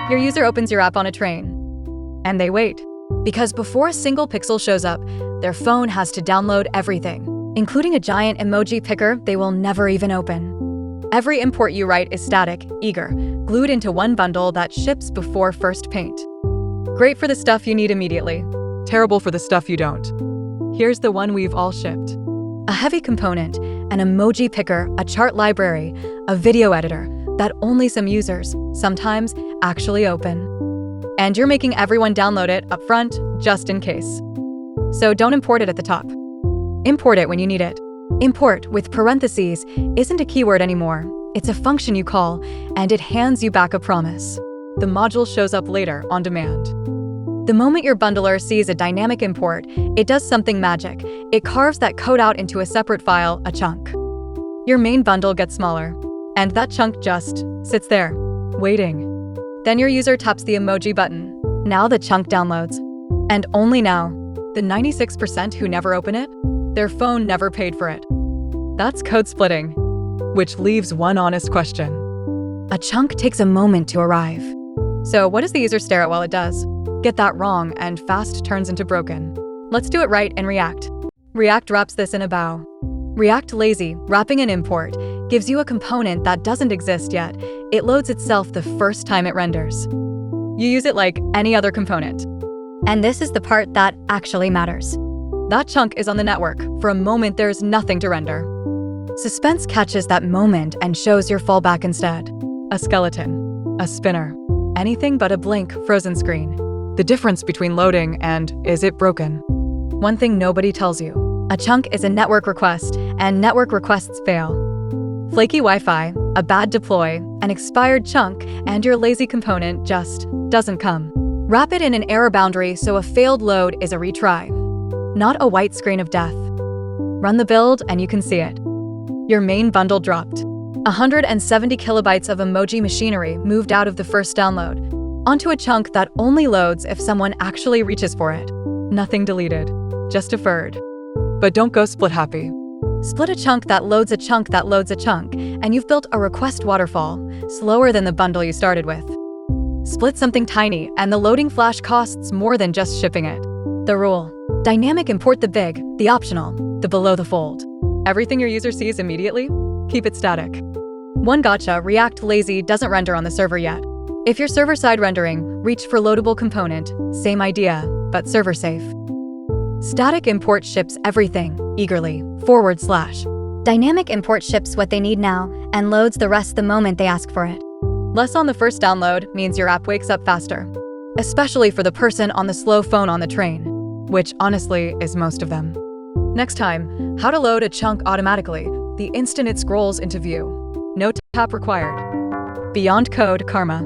Your user opens your app on a train, and they wait. Because before a single pixel shows up, their phone has to download everything, including a giant emoji picker they will never even open. Every import you write is static, eager, glued into one bundle that ships before first paint. Great for the stuff you need immediately. Terrible for the stuff you don't. Here's the one we've all shipped. A heavy component, an emoji picker, a chart library, a video editor that only some users, sometimes, actually open. And you're making everyone download it up front, just in case. So don't import it at the top. Import it when you need it. Import with parentheses isn't a keyword anymore. It's a function you call, and it hands you back a promise. The module shows up later, on demand. The moment your bundler sees a dynamic import, it does something magic. It carves that code out into a separate file, a chunk. Your main bundle gets smaller, and that chunk just sits there, waiting. Then your user taps the emoji button. Now the chunk downloads. And only now. The 96% who never open it, their phone never paid for it. That's code splitting, which leaves one honest question. A chunk takes a moment to arrive. So what does the user stare at while it does? Get that wrong, and fast turns into broken. Let's do it right in React. React wraps this in a bow. React.lazy, wrapping an import, gives you a component that doesn't exist yet. It loads itself the first time it renders. You use it like any other component. And this is the part that actually matters. That chunk is on the network. For a moment, there's nothing to render. Suspense catches that moment and shows your fallback instead. A skeleton, a spinner, anything but a blank, frozen screen. The difference between loading and is it broken? One thing nobody tells you. A chunk is a network request, and network requests fail. Flaky Wi-Fi, a bad deploy, an expired chunk, and your lazy component just doesn't come. Wrap it in an error boundary so a failed load is a retry, not a white screen of death. Run the build and you can see it. Your main bundle dropped. 170 kilobytes of emoji machinery moved out of the first download onto a chunk that only loads if someone actually reaches for it. Nothing deleted, just deferred. But don't go split happy. Split a chunk that loads a chunk that loads a chunk, and you've built a request waterfall, slower than the bundle you started with. Split something tiny, and the loading flash costs more than just shipping it. The rule: dynamic import the big, the optional, the below the fold. Everything your user sees immediately? Keep it static. One gotcha: React.lazy doesn't render on the server yet. If you're server-side rendering, reach for loadable component, same idea, but server-safe. Static import ships everything, eagerly, /. Dynamic import ships what they need now, and loads the rest the moment they ask for it. Less on the first download means your app wakes up faster. Especially for the person on the slow phone on the train, which honestly is most of them. Next time, how to load a chunk automatically, the instant it scrolls into view. No tap required. Beyond code, karma.